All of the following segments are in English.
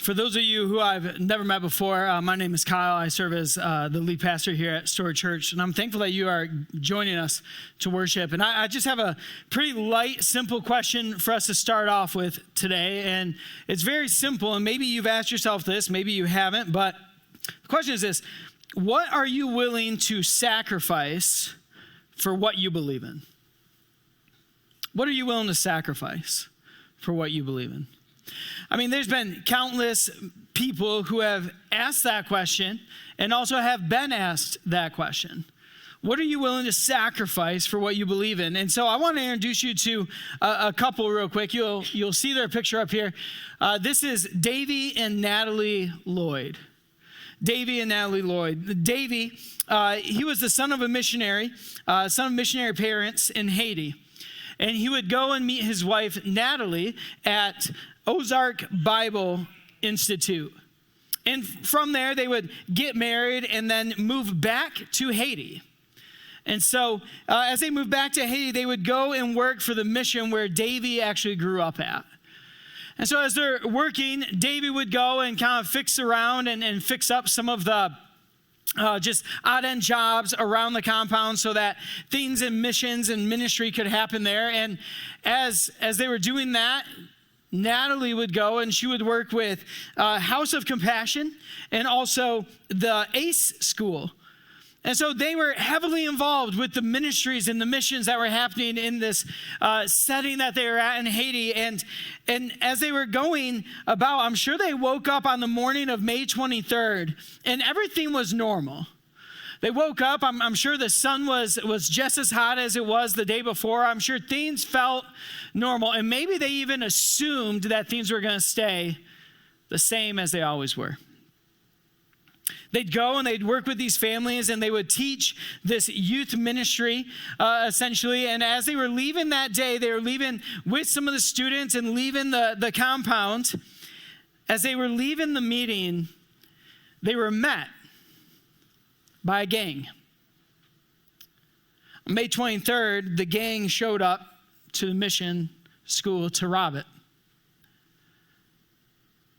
For those of you who I've never met before, my name is Kyle. I serve as the lead pastor here at Story Church, and I'm thankful that you are joining us to worship. And I just have a pretty light, simple question for us to start off with today, and it's very simple, and maybe you've asked yourself this, maybe you haven't, but the question is this: what are you willing to sacrifice for what you believe in? What are you willing to sacrifice for what you believe in? I mean, there's been countless people who have asked that question and also have been asked that question. What are you willing to sacrifice for what you believe in? And so I want to introduce you to a couple real quick. You'll see their picture up here. This is Davy and Natalie Lloyd. Davy and Natalie Lloyd. Davy, he was the son of missionary parents in Haiti. And he would go and meet his wife, Natalie, at Ozark Bible Institute. And from there, they would get married and then move back to Haiti. And so as they moved back to Haiti, they would go and work for the mission where Davy actually grew up at. And so as they're working, Davy would go and kind of fix around and fix up some of the just odd-end jobs around the compound so that things in missions and ministry could happen there. And as they were doing that, Natalie would go and she would work with House of Compassion and also the ACE School. And so they were heavily involved with the ministries and the missions that were happening in this setting that they were at in Haiti. And as they were going about, I'm sure they woke up on the morning of May 23rd and everything was normal. They woke up, I'm sure the sun was just as hot as it was the day before. I'm sure things felt normal. And maybe they even assumed that things were going to stay the same as they always were. They'd go and they'd work with these families and they would teach this youth ministry, essentially. And as they were leaving that day, they were leaving with some of the students and leaving the compound. As they were leaving the meeting, they were met by a gang. On May 23rd, the gang showed up to the mission school to rob it.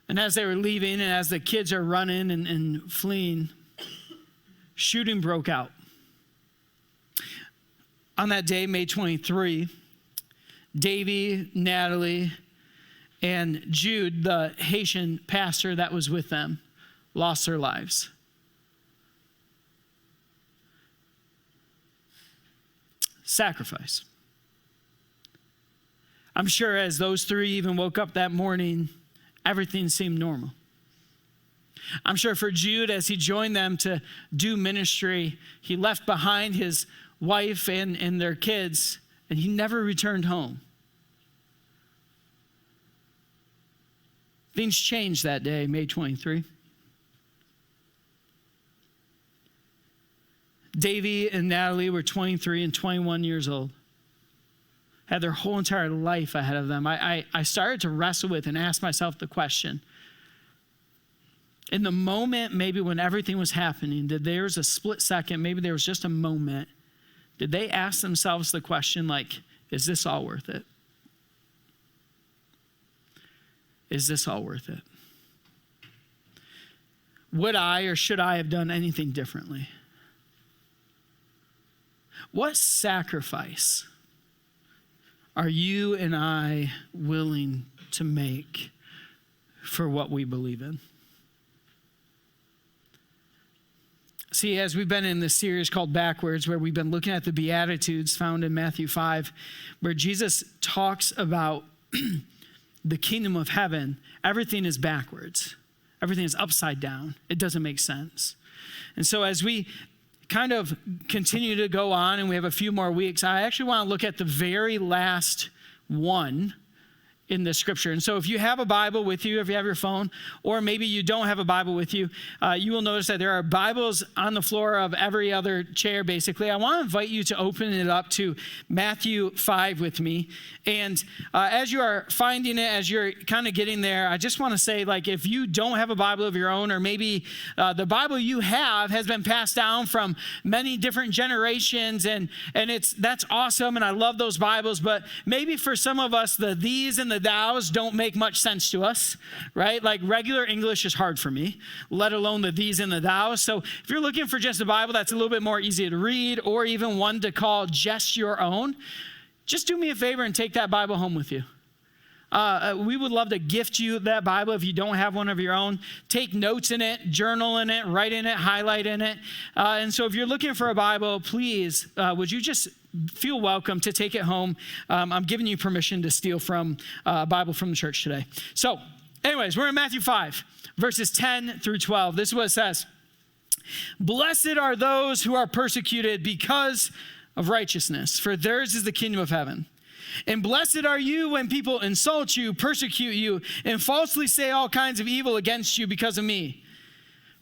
And as they were leaving and as the kids are running and fleeing, shooting broke out. On that day, May 23, Davy, Natalie, and Jude, the Haitian pastor that was with them, lost their lives. Sacrifice. I'm sure as those three even woke up that morning, everything seemed normal. I'm sure for Jude, as he joined them to do ministry, he left behind his wife and their kids, and he never returned home. Things changed that day, May 23. Davy and Natalie were 23 and 21 years old. Had their whole entire life ahead of them. I started to wrestle with and ask myself the question, in the moment, maybe when everything was happening, there was a split second, maybe there was just a moment, did they ask themselves the question like, is this all worth it? Is this all worth it? Would I or should I have done anything differently? What sacrifice are you and I willing to make for what we believe in? See, as we've been in this series called Backwards, where we've been looking at the Beatitudes found in Matthew 5, where Jesus talks about the kingdom of heaven, everything is backwards. Everything is upside down. It doesn't make sense. And so as we kind of continue to go on and we have a few more weeks, I actually want to look at the very last one in the scripture. And so if you have a Bible with you, if you have your phone, or maybe you don't have a Bible with you, you will notice that there are Bibles on the floor of every other chair, basically. I want to invite you to open it up to Matthew 5 with me. And as you are finding it, as you're kind of getting there, I just want to say, like, if you don't have a Bible of your own, or maybe the Bible you have has been passed down from many different generations, and that's awesome, and I love those Bibles, but maybe for some of us, the these and the thous don't make much sense to us, right? Like regular English is hard for me, let alone the these and the thous. So if you're looking for just a Bible that's a little bit more easy to read, or even one to call just your own, just do me a favor and take that Bible home with you. We would love to gift you that Bible if you don't have one of your own. Take notes in it, journal in it, write in it, highlight in it. And so if you're looking for a Bible, please, would you just feel welcome to take it home. I'm giving you permission to steal from a Bible from the church today. So anyways, we're in Matthew 5, verses 10 through 12. This is what it says. Blessed are those who are persecuted because of righteousness, for theirs is the kingdom of heaven. And blessed are you when people insult you, persecute you, and falsely say all kinds of evil against you because of me.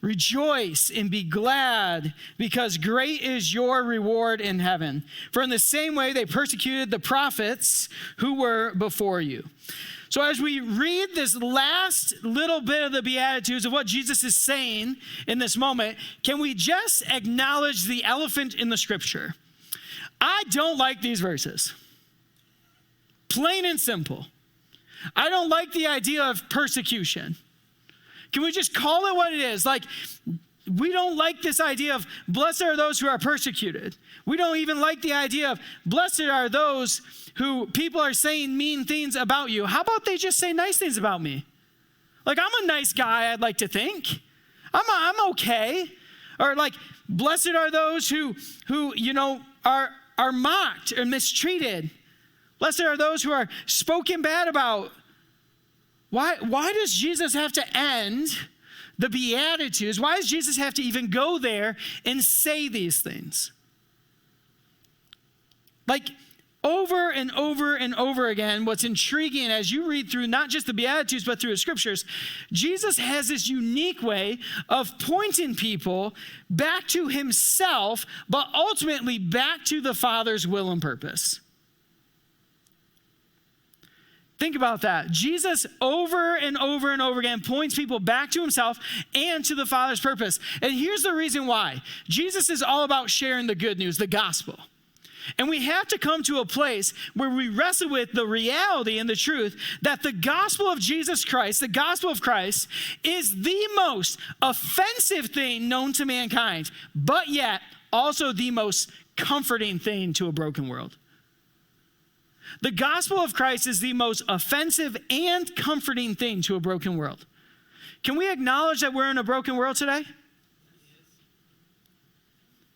Rejoice and be glad, because great is your reward in heaven. For in the same way they persecuted the prophets who were before you. So as we read this last little bit of the Beatitudes of what Jesus is saying in this moment, can we just acknowledge the elephant in the scripture? I don't like these verses. Plain and simple. I don't like the idea of persecution. Can we just call it what it is? Like, we don't like this idea of blessed are those who are persecuted. We don't even like the idea of blessed are those who people are saying mean things about you. How about they just say nice things about me? Like, I'm a nice guy, I'd like to think. I'm okay. Or like, blessed are those who you know, are mocked or mistreated. Blessed are those who are spoken bad about. Why does Jesus have to end the Beatitudes? Why does Jesus have to even go there and say these things? Like over and over and over again, what's intriguing as you read through not just the Beatitudes, but through the scriptures, Jesus has this unique way of pointing people back to himself, but ultimately back to the Father's will and purpose. Think about that. Jesus over and over and over again points people back to himself and to the Father's purpose. And here's the reason why. Jesus is all about sharing the good news, the gospel. And we have to come to a place where we wrestle with the reality and the truth that the gospel of Jesus Christ, the gospel of Christ, is the most offensive thing known to mankind, but yet also the most comforting thing to a broken world. The gospel of Christ is the most offensive and comforting thing to a broken world. Can we acknowledge that we're in a broken world today?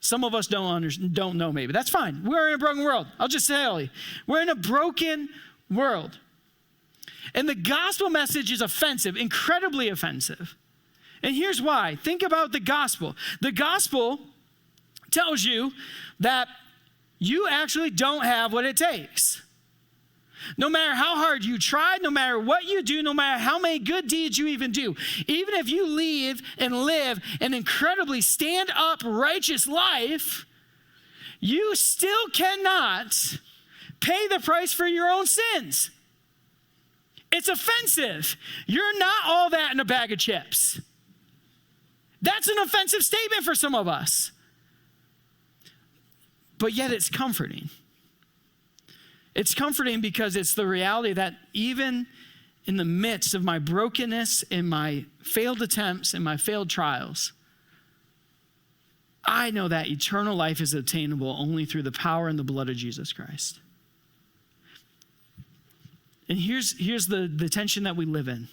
Some of us don't know maybe. That's fine. We're in a broken world. I'll just tell you. We're in a broken world. And the gospel message is offensive, incredibly offensive. And here's why. Think about the gospel. The gospel tells you that you actually don't have what it takes. No matter how hard you tried, no matter what you do, no matter how many good deeds you even do, even if you live an incredibly stand-up righteous life, you still cannot pay the price for your own sins. It's offensive. You're not all that in a bag of chips. That's an offensive statement for some of us. But yet it's comforting. It's comforting because it's the reality that even in the midst of my brokenness and my failed attempts and my failed trials, I know that eternal life is obtainable only through the power and the blood of Jesus Christ. And here's the tension that we live in.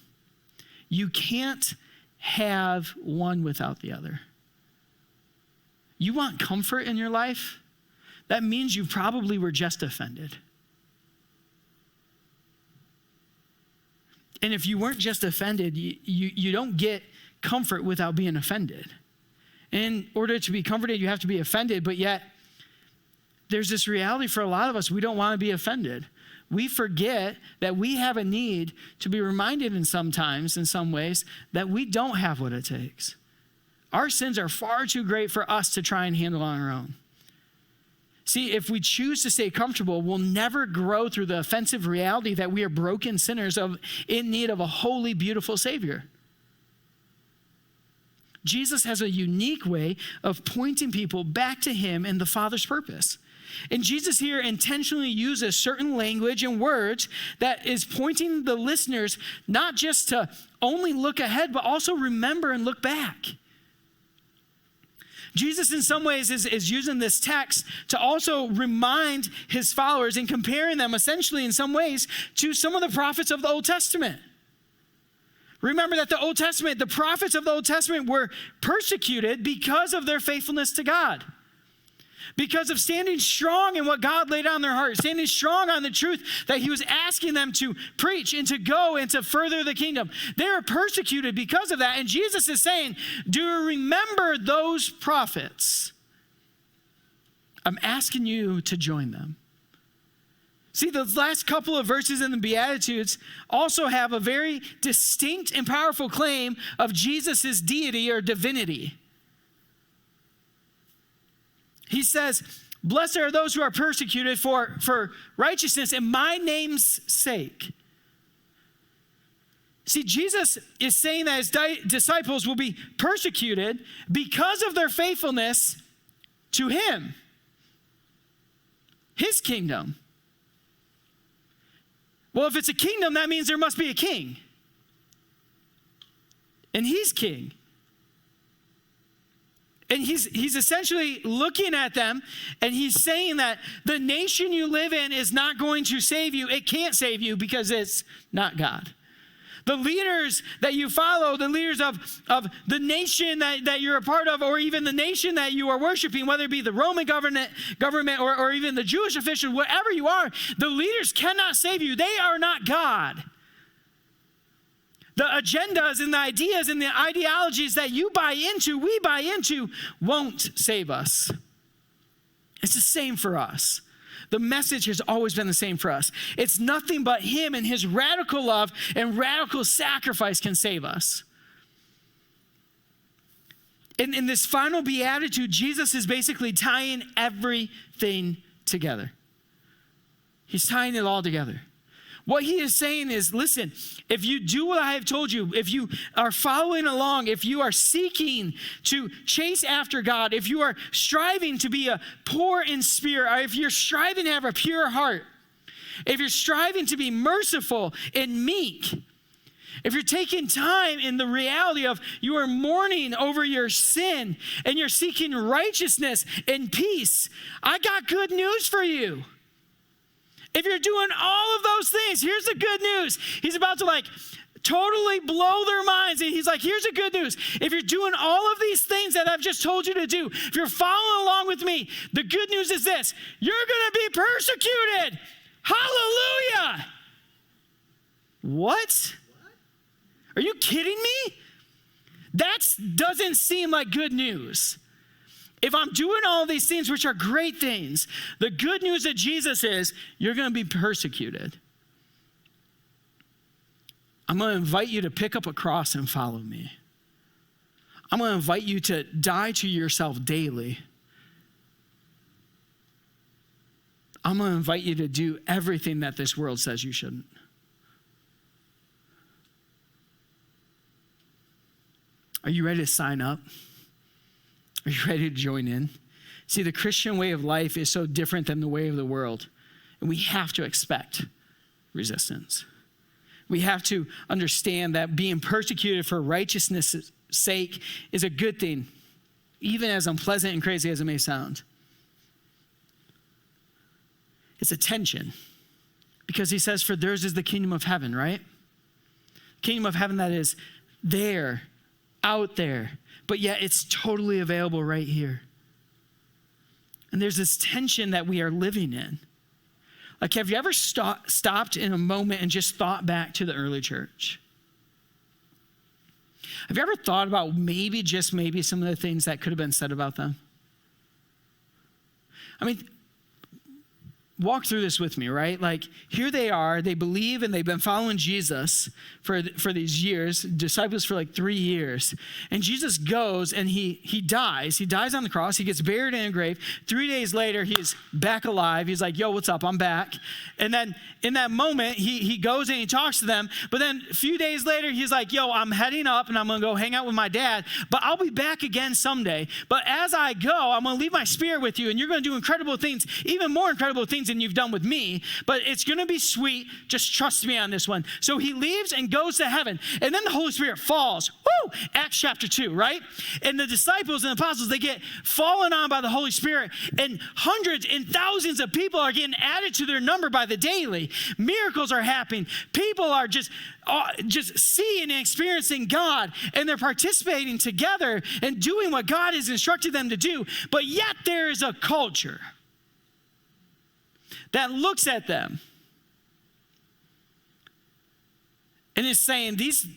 You can't have one without the other. You want comfort in your life? That means you probably were just offended. And if you weren't just offended, you don't get comfort without being offended. In order to be comforted, you have to be offended, but yet there's this reality for a lot of us, we don't want to be offended. We forget that we have a need to be reminded in some ways, that we don't have what it takes. Our sins are far too great for us to try and handle on our own. See, if we choose to stay comfortable, we'll never grow through the offensive reality that we are broken sinners in need of a holy, beautiful Savior. Jesus has a unique way of pointing people back to him and the Father's purpose. And Jesus here intentionally uses certain language and words that is pointing the listeners not just to only look ahead, but also remember and look back. Jesus in some ways is using this text to also remind his followers and comparing them essentially in some ways to some of the prophets of the Old Testament. Remember that the prophets of the Old Testament were persecuted because of their faithfulness to God. Because of standing strong in what God laid on their heart, standing strong on the truth that he was asking them to preach and to go and to further the kingdom. They were persecuted because of that. And Jesus is saying, do you remember those prophets? I'm asking you to join them. See, those last couple of verses in the Beatitudes also have a very distinct and powerful claim of Jesus' deity or divinity. He says, blessed are those who are persecuted for righteousness in my name's sake. See, Jesus is saying that his disciples will be persecuted because of their faithfulness to him, his kingdom. Well, if it's a kingdom, that means there must be a king. And he's king. And he's essentially looking at them and he's saying that the nation you live in is not going to save you. It can't save you because it's not God. The leaders that you follow, the leaders of the nation that you're a part of, or even the nation that you are worshiping, whether it be the Roman government or even the Jewish officials, whatever you are, the leaders cannot save you. They are not God. The agendas and the ideas and the ideologies that you buy into, we buy into, won't save us. It's the same for us. The message has always been the same for us. It's nothing but him and his radical love and radical sacrifice can save us. In this final beatitude, Jesus is basically tying everything together. He's tying it all together. What he is saying is, listen, if you do what I have told you, if you are following along, if you are seeking to chase after God, if you are striving to be a poor in spirit, or if you're striving to have a pure heart, if you're striving to be merciful and meek, if you're taking time in the reality of you are mourning over your sin and you're seeking righteousness and peace, I got good news for you. If you're doing all of those things, here's the good news. He's about to totally blow their minds. And he's like, here's the good news. If you're doing all of these things that I've just told you to do, if you're following along with me, the good news is this: you're going to be persecuted. Hallelujah. What? Are you kidding me? That doesn't seem like good news. If I'm doing all these things, which are great things, the good news of Jesus is you're going to be persecuted. I'm going to invite you to pick up a cross and follow me. I'm going to invite you to die to yourself daily. I'm going to invite you to do everything that this world says you shouldn't. Are you ready to sign up? Are you ready to join in? See, the Christian way of life is so different than the way of the world, and we have to expect resistance. We have to understand that being persecuted for righteousness' sake is a good thing, even as unpleasant and crazy as it may sound. It's a tension, because he says, for theirs is the kingdom of heaven, right? Kingdom of heaven that is there, out there, but yet it's totally available right here. And there's this tension that we are living in. Like, have you ever stopped in a moment and just thought back to the early church? Have you ever thought about maybe, just maybe, some of the things that could have been said about them? I mean, walk through this with me, right? Like, here they are, they believe and they've been following Jesus for these years, disciples for like 3 years. And Jesus goes and he dies. He dies on the cross. He gets buried in a grave. 3 days later, he's back alive. He's like, yo, what's up? I'm back. And then in that moment, he goes and he talks to them. But then a few days later, he's like, yo, I'm heading up and I'm going to go hang out with my dad, but I'll be back again someday. But as I go, I'm going to leave my spirit with you and you're going to do incredible things, even more incredible things than you've done with me, but it's going to be sweet. Just trust me on this one. So he leaves and goes to heaven. And then the Holy Spirit falls. Woo! Acts chapter 2, right? And the disciples and apostles, they get fallen on by the Holy Spirit, and hundreds and thousands of people are getting added to their number by the daily. Miracles are happening. People are just seeing and experiencing God, and they're participating together and doing what God has instructed them to do. But yet there is a culture that looks at them and is saying, these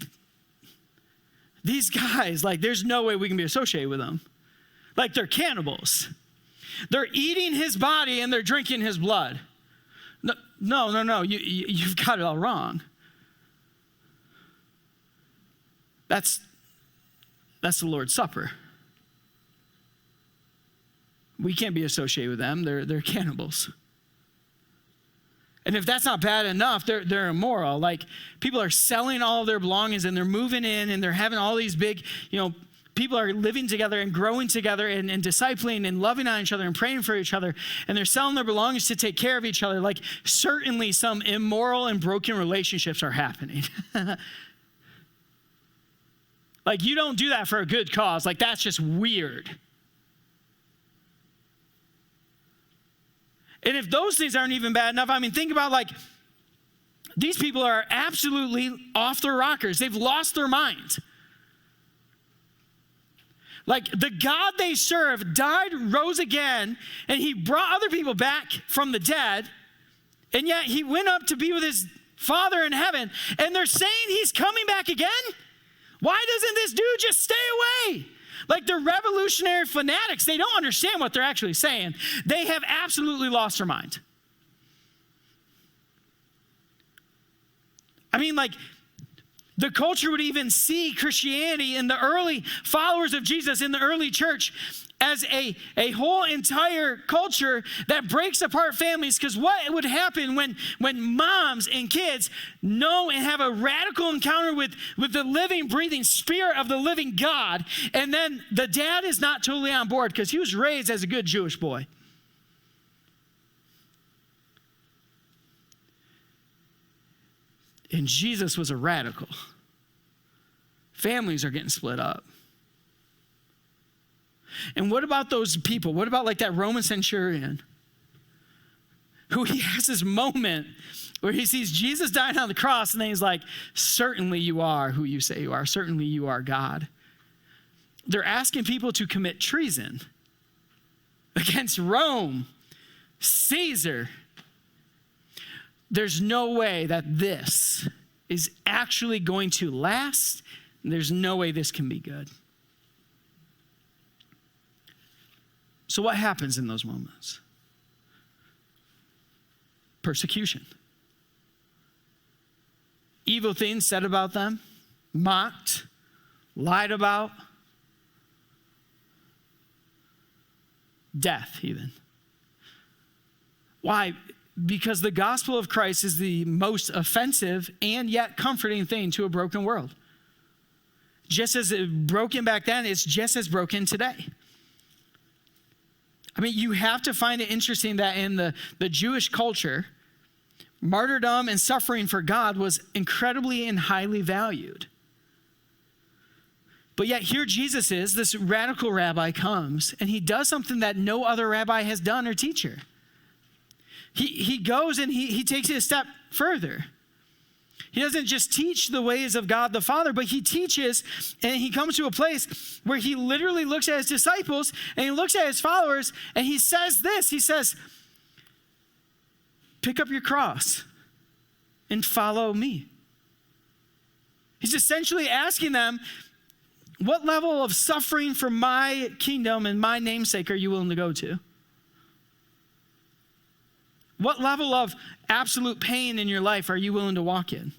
guys, like, there's no way we can be associated with them. Like, they're cannibals. They're eating his body and they're drinking his blood. No. You've got it all wrong. That's the Lord's Supper. We can't be associated with them. They're cannibals. And if that's not bad enough, they're immoral. Like, people are selling all of their belongings and they're moving in and they're having all these big, people are living together and growing together and discipling and loving on each other and praying for each other. And they're selling their belongings to take care of each other. Like, certainly some immoral and broken relationships are happening. Like, you don't do that for a good cause. Like, that's just weird. And if those things aren't even bad enough, I mean, think about, like, these people are absolutely off their rockers. They've lost their mind. Like, the God they serve died, rose again, and he brought other people back from the dead, and yet he went up to be with his Father in heaven, and they're saying he's coming back again? Why doesn't this dude just stay away? Like, they're revolutionary fanatics. They don't understand what they're actually saying. They have absolutely lost their mind. I mean, like, the culture would even see Christianity in the early followers of Jesus in the early church as a whole entire culture that breaks apart families. Because what would happen when moms and kids know and have a radical encounter with the living, breathing spirit of the living God, and then the dad is not totally on board because he was raised as a good Jewish boy. And Jesus was a radical. Families are getting split up. And what about those people? What about, like, that Roman centurion who he has this moment where he sees Jesus dying on the cross, and then he's like, certainly you are who you say you are. Certainly you are God. They're asking people to commit treason against Rome, Caesar. There's no way that this is actually going to last. There's no way this can be good. So what happens in those moments? Persecution. Evil things said about them, mocked, lied about, death even. Why? Because the gospel of Christ is the most offensive and yet comforting thing to a broken world. Just as it broken back then, it's just as broken today. I mean, you have to find it interesting that in the Jewish culture, martyrdom and suffering for God was incredibly and highly valued. But yet here Jesus is, this radical rabbi comes, and he does something that no other rabbi has done or teacher. He goes and he takes it a step further. He doesn't just teach the ways of God the Father, but he teaches, and he comes to a place where he literally looks at his disciples and he looks at his followers and he says this. He says, pick up your cross and follow me. He's essentially asking them, what level of suffering for my kingdom and my namesake are you willing to go to? What level of absolute pain in your life are you willing to walk in?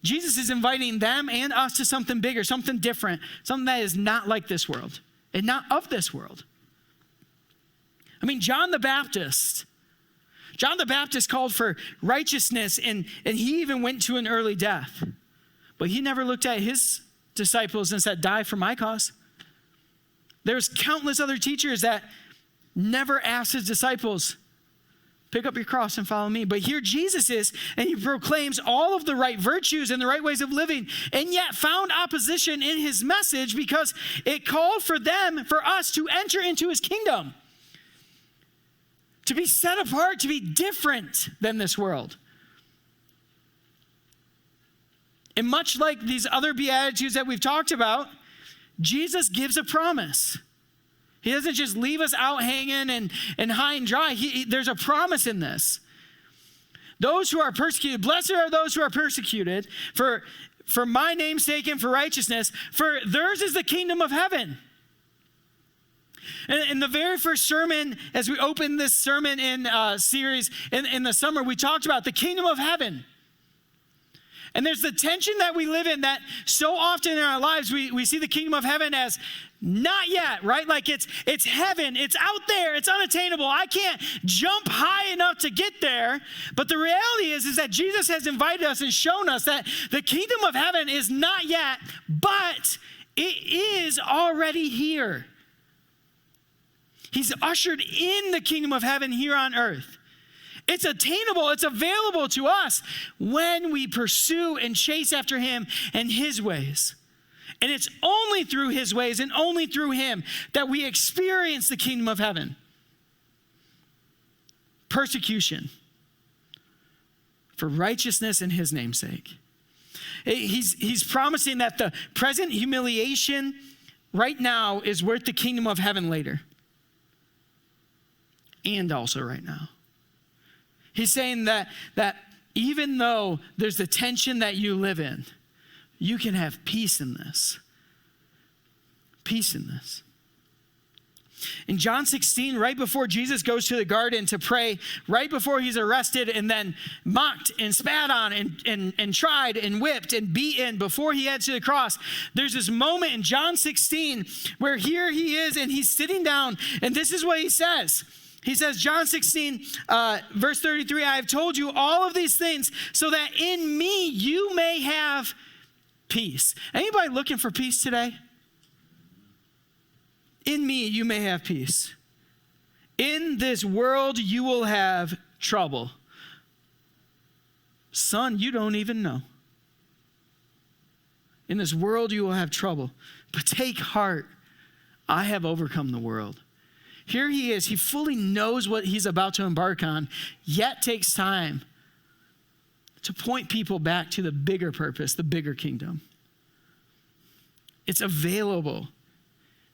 Jesus is inviting them and us to something bigger, something different, something that is not like this world and not of this world. I mean, John the Baptist called for righteousness, and he even went to an early death. But he never looked at his disciples and said, die for my cause. There's countless other teachers that never asked his disciples, pick up your cross and follow me. But here Jesus is, and he proclaims all of the right virtues and the right ways of living, and yet found opposition in his message because it called for us to enter into his kingdom, to be set apart, to be different than this world. And much like these other Beatitudes that we've talked about, Jesus gives a promise. He doesn't just leave us out hanging and high and dry. There's a promise in this. Those who are persecuted, blessed are those who are persecuted for my name's sake and for righteousness, for theirs is the kingdom of heaven. In the very first sermon, as we opened this sermon in series in the summer, we talked about the kingdom of heaven. And there's the tension that we live in that so often in our lives, we see the kingdom of heaven as not yet, right? Like it's heaven, it's out there, it's unattainable. I can't jump high enough to get there. But the reality is that Jesus has invited us and shown us that the kingdom of heaven is not yet, but it is already here. He's ushered in the kingdom of heaven here on earth. It's attainable, it's available to us when we pursue and chase after him and his ways. And it's only through his ways and only through him that we experience the kingdom of heaven. Persecution for righteousness in his namesake. He's promising that the present humiliation right now is worth the kingdom of heaven later. And also right now. He's saying that even though there's the tension that you live in, you can have peace in this. Peace in this. In John 16, right before Jesus goes to the garden to pray, right before he's arrested and then mocked and spat on and tried and whipped and beaten before he heads to the cross, there's this moment in John 16 where here he is and he's sitting down, and this is what he says. He says, John 16, verse 33, I have told you all of these things so that in me you may have peace. Anybody looking for peace today? In me you may have peace. In this world you will have trouble. Son, you don't even know. In this world you will have trouble. But take heart, I have overcome the world. Here he is. He fully knows what he's about to embark on, yet takes time to point people back to the bigger purpose, the bigger kingdom. It's available.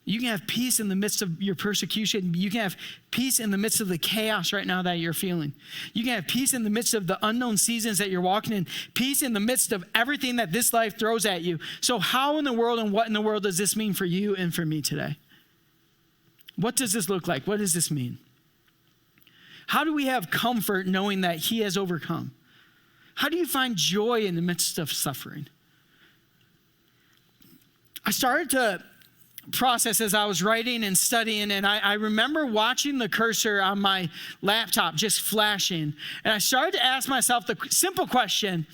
You can have peace in the midst of your persecution. You can have peace in the midst of the chaos right now that you're feeling. You can have peace in the midst of the unknown seasons that you're walking in. Peace in the midst of everything that this life throws at you. So how in the world and what in the world does this mean for you and for me today? What does this look like? What does this mean? How do we have comfort knowing that he has overcome? How do you find joy in the midst of suffering? I started to process as I was writing and studying, and I remember watching the cursor on my laptop just flashing, and I started to ask myself the simple question,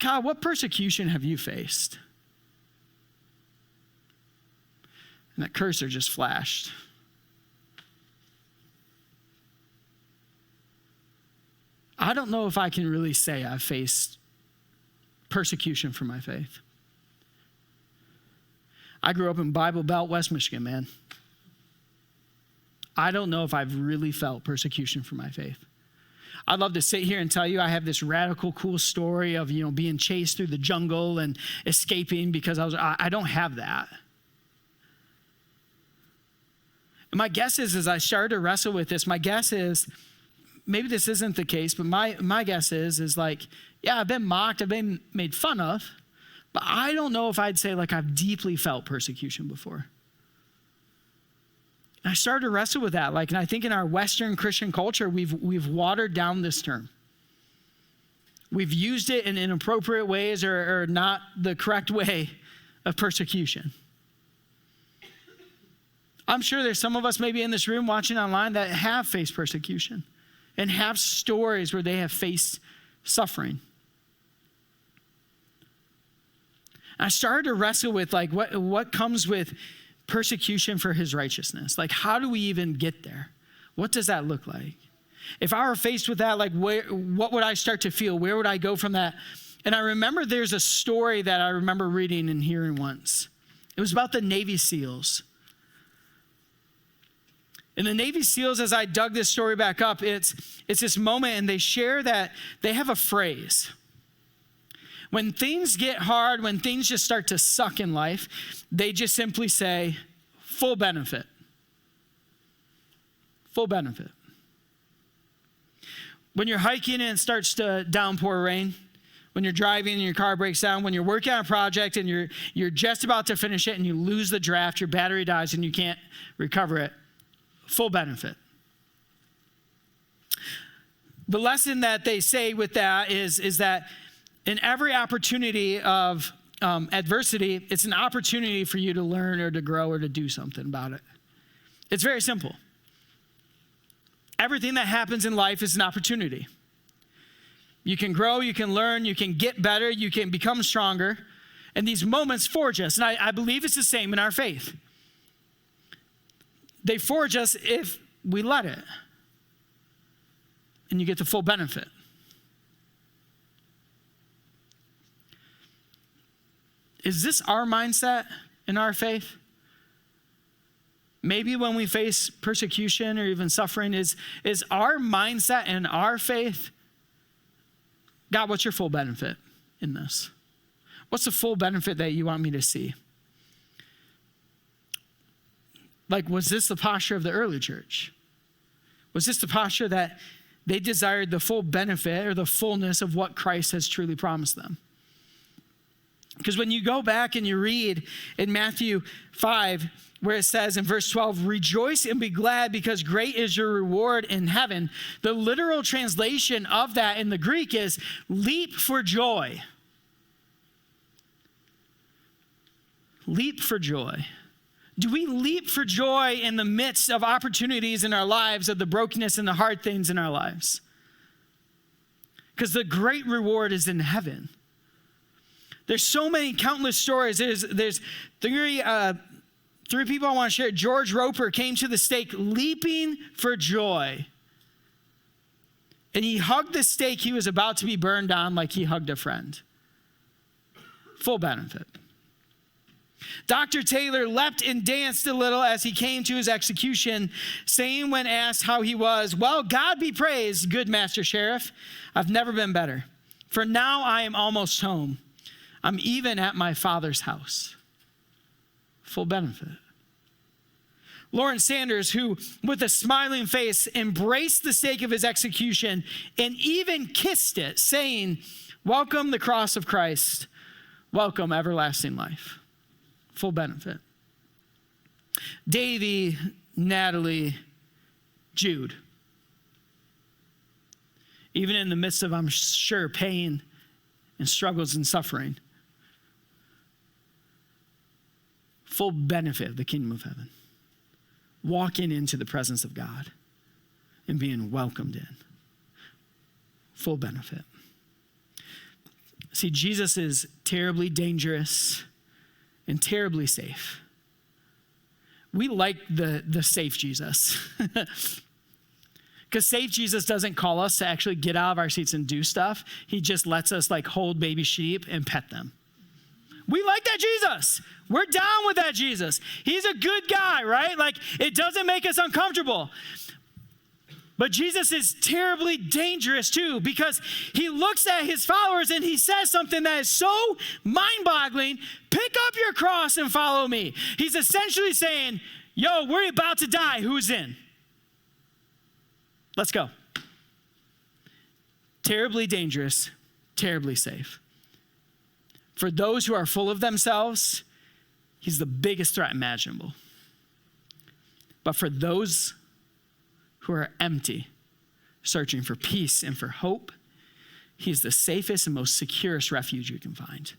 God, what persecution have you faced? And that cursor just flashed. I don't know if I can really say I've faced persecution for my faith. I grew up in Bible Belt, West Michigan, man. I don't know if I've really felt persecution for my faith. I'd love to sit here and tell you I have this radical, cool story of, being chased through the jungle and escaping because I don't have that. And my guess is, as I started to wrestle with this, my guess is, maybe this isn't the case, but my guess is like, yeah, I've been mocked, I've been made fun of, but I don't know if I'd say like I've deeply felt persecution before. I started to wrestle with that. And I think in our Western Christian culture, we've watered down this term. We've used it in inappropriate ways or not the correct way of persecution. I'm sure there's some of us maybe in this room watching online that have faced persecution and have stories where they have faced suffering. I started to wrestle with what comes with persecution for his righteousness. How do we even get there? What does that look like? If I were faced with that, what would I start to feel? Where would I go from that? And I remember there's a story that I remember reading and hearing once. It was about the Navy SEALs. And the Navy SEALs, as I dug this story back up, it's this moment, and they share that they have a phrase. When things get hard, when things just start to suck in life, they just simply say, full benefit. Full benefit. When you're hiking and it starts to downpour rain, when you're driving and your car breaks down, when you're working on a project and you're just about to finish it and you lose the draft, your battery dies and you can't recover it, full benefit. The lesson that they say with that is that in every opportunity of adversity, it's an opportunity for you to learn or to grow or to do something about it. It's very simple. Everything that happens in life is an opportunity. You can grow, you can learn, you can get better, you can become stronger. And these moments forge us. And I believe it's the same in our faith. They forge us if we let it. And you get the full benefit. Is this our mindset in our faith? Maybe when we face persecution or even suffering, is our mindset and our faith, God, what's your full benefit in this? What's the full benefit that you want me to see? Was this the posture of the early church? Was this the posture that they desired the full benefit or the fullness of what Christ has truly promised them? Because when you go back and you read in Matthew 5, where it says in verse 12, rejoice and be glad because great is your reward in heaven. The literal translation of that in the Greek is leap for joy. Leap for joy. Do we leap for joy in the midst of opportunities in our lives, of the brokenness and the hard things in our lives? Because the great reward is in heaven. There's so many countless stories. There's three people I want to share. George Roper came to the stake leaping for joy. And he hugged the stake he was about to be burned on like he hugged a friend. Full benefit. Dr. Taylor leapt and danced a little as he came to his execution, saying when asked how he was, well, God be praised, good Master Sheriff. I've never been better. For now I am almost home. I'm even at my Father's house. Full benefit. Lawrence Sanders, who with a smiling face embraced the stake of his execution and even kissed it, saying, welcome the cross of Christ, welcome everlasting life. Full benefit. Davy, Natalie, Jude. Even in the midst of, I'm sure, pain and struggles and suffering, full benefit of the kingdom of heaven. Walking into the presence of God and being welcomed in. Full benefit. See, Jesus is terribly dangerous and terribly safe. We like the safe Jesus. Because safe Jesus doesn't call us to actually get out of our seats and do stuff. He just lets us hold baby sheep and pet them. We like that Jesus. We're down with that Jesus. He's a good guy, right? It doesn't make us uncomfortable. But Jesus is terribly dangerous too, because he looks at his followers and he says something that is so mind-boggling. Pick up your cross and follow me. He's essentially saying, yo, we're about to die. Who's in? Let's go. Terribly dangerous, terribly safe. For those who are full of themselves, he's the biggest threat imaginable. But for those who are empty, searching for peace and for hope, he's the safest and most securest refuge you can find.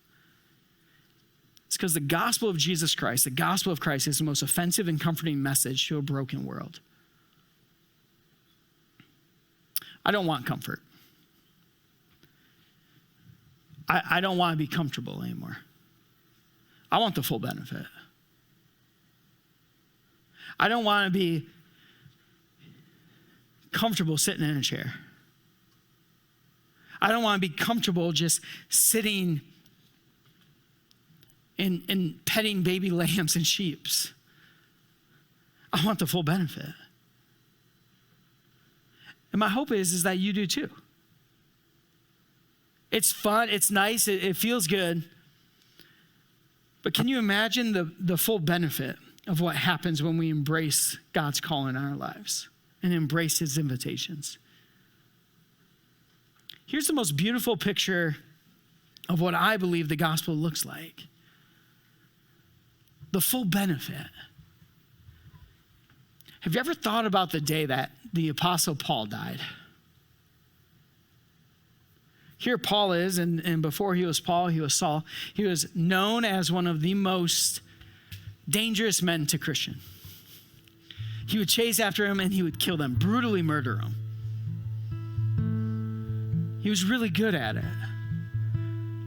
It's because the gospel of Jesus Christ, the gospel of Christ, is the most offensive and comforting message to a broken world. I don't want comfort. I don't want to be comfortable anymore. I want the full benefit. I don't want to be comfortable sitting in a chair. I don't want to be comfortable just sitting and petting baby lambs and sheeps. I want the full benefit. And my hope is that you do too. It's fun, it's nice, it feels good. But can you imagine the full benefit of what happens when we embrace God's call in our lives and embrace his invitations? Here's the most beautiful picture of what I believe the gospel looks like. The full benefit. Have you ever thought about the day that the Apostle Paul died? Here Paul is, and before he was Paul, he was Saul. He was known as one of the most dangerous men to Christian. He would chase after him and he would kill them, brutally murder them. He was really good at it.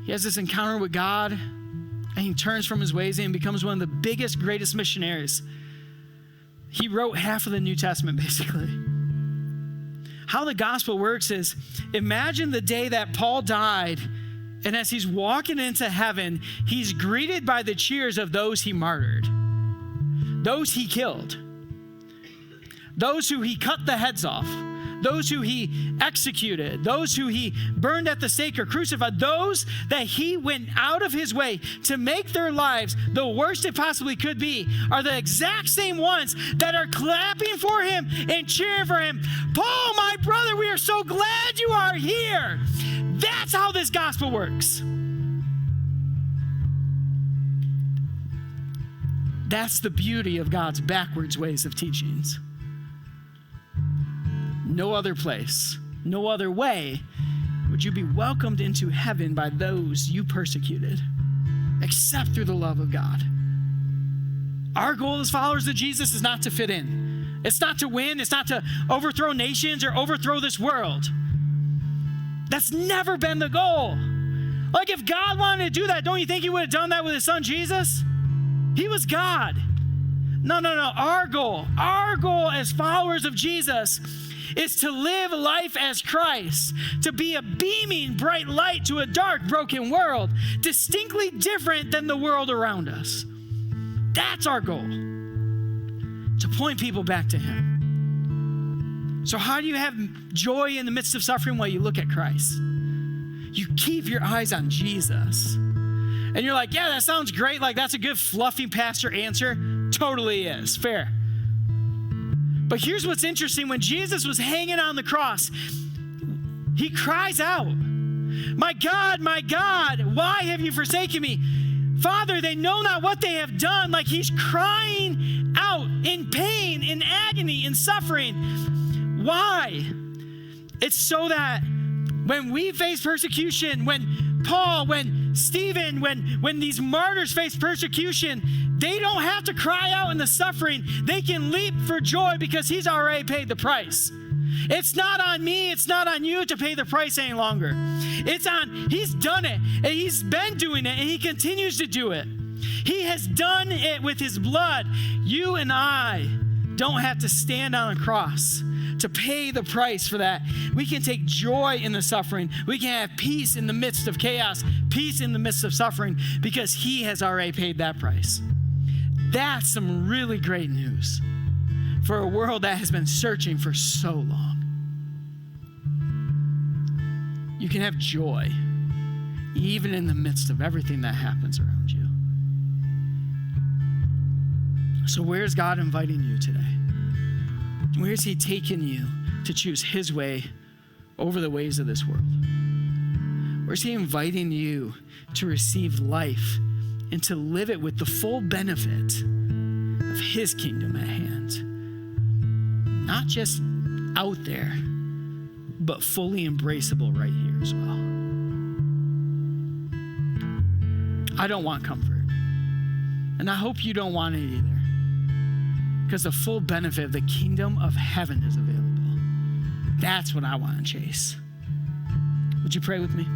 He has this encounter with God, and he turns from his ways and becomes one of the biggest, greatest missionaries. He wrote half of the New Testament, basically. How the gospel works is, imagine the day that Paul died, and as he's walking into heaven, he's greeted by the cheers of those he martyred, those he killed, those who he cut the heads off, those who he executed, those who he burned at the stake or crucified, those that he went out of his way to make their lives the worst it possibly could be, are the exact same ones that are clapping for him and cheering for him. Paul, my brother, we are so glad you are here. That's how this gospel works. That's the beauty of God's backwards ways of teachings. No other place, no other way would you be welcomed into heaven by those you persecuted, except through the love of God. Our goal as followers of Jesus is not to fit in. It's not to win. It's not to overthrow nations or overthrow this world. That's never been the goal. Like, if God wanted to do that, don't you think he would have done that with his son Jesus? He was God. No. Our goal as followers of Jesus is to live life as Christ, to be a beaming bright light to a dark, broken world, distinctly different than the world around us. That's our goal, to point people back to him. So how do you have joy in the midst of suffering? Well, you look at Christ. You keep your eyes on Jesus. And you're like, yeah, that sounds great. Like, that's a good fluffy pastor answer. Totally is. Fair. But here's what's interesting. When Jesus was hanging on the cross, he cries out, my God, why have you forsaken me? Father, they know not what they have done. Like, he's crying out in pain, in agony, in suffering. Why? It's so that when we face persecution, when Paul, when Stephen, when these martyrs face persecution, they don't have to cry out in the suffering. They can leap for joy because he's already paid the price. It's not on me, it's not on you to pay the price any longer. He's done it, and he's been doing it, and he continues to do it. He has done it with his blood. You and I don't have to stand on a cross to pay the price for that. We can take joy in the suffering. We can have peace in the midst of chaos, peace in the midst of suffering, because he has already paid that price. That's some really great news for a world that has been searching for so long. You can have joy even in the midst of everything that happens around you. So where's God inviting you today? Where's he taking you to choose his way over the ways of this world? Where's he inviting you to receive life and to live it with the full benefit of his kingdom at hand? not just out there, but fully embraceable right here as well. I don't want comfort. And I hope you don't want it either. Because the full benefit of the kingdom of heaven is available. That's what I want to chase. Would you pray with me?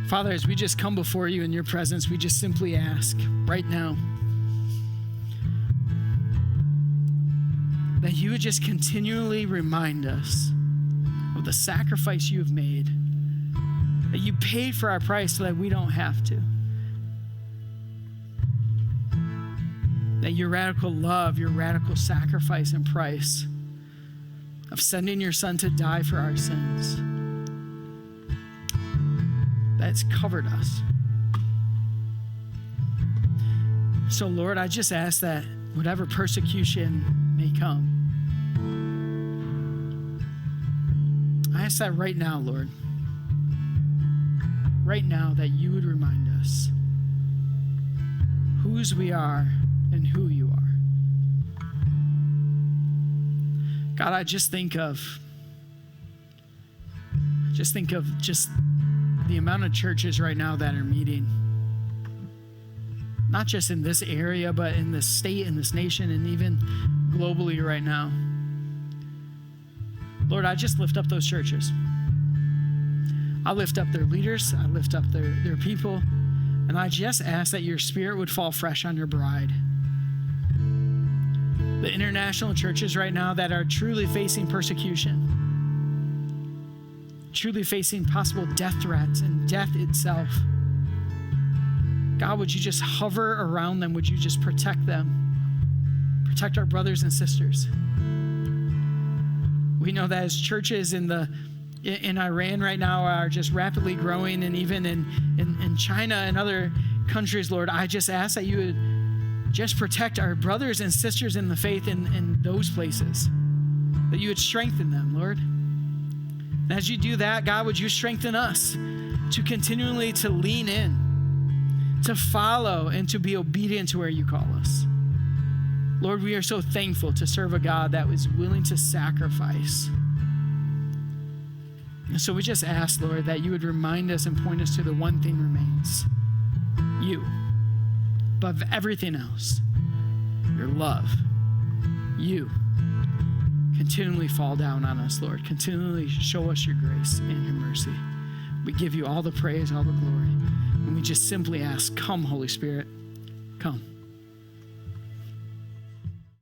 Father, as we just come before you in your presence, we just simply ask right now that you would just continually remind us of the sacrifice you have made, that you paid for our price so that we don't have to, that your radical love, your radical sacrifice and price of sending your son to die for our sins, that's covered us. So Lord, I just ask that whatever persecution may come, I ask that right now, Lord, right now that you would remind us whose we are and who you are. God, I just think of the amount of churches right now that are meeting, not just in this area, but in this state, in this nation, and even globally right now. Lord, I just lift up those churches. I lift up their leaders. I lift up their people. And I just ask that your spirit would fall fresh on your bride. The international churches right now that are truly facing persecution, truly facing possible death threats and death itself. God, would you just hover around them? Would you just protect them? Protect our brothers and sisters. We know that as churches in Iran right now are just rapidly growing, and even in China and other countries, Lord, I just ask that you would just protect our brothers and sisters in the faith in those places, that you would strengthen them, Lord. And as you do that, God, would you strengthen us to continually to lean in, to follow, and to be obedient to where you call us. Lord, we are so thankful to serve a God that was willing to sacrifice. And so we just ask, Lord, that you would remind us and point us to the one thing remains: you. Above everything else, your love. You. Continually fall down on us, Lord. Continually show us your grace and your mercy. We give you all the praise, all the glory. And we just simply ask, come, Holy Spirit, come.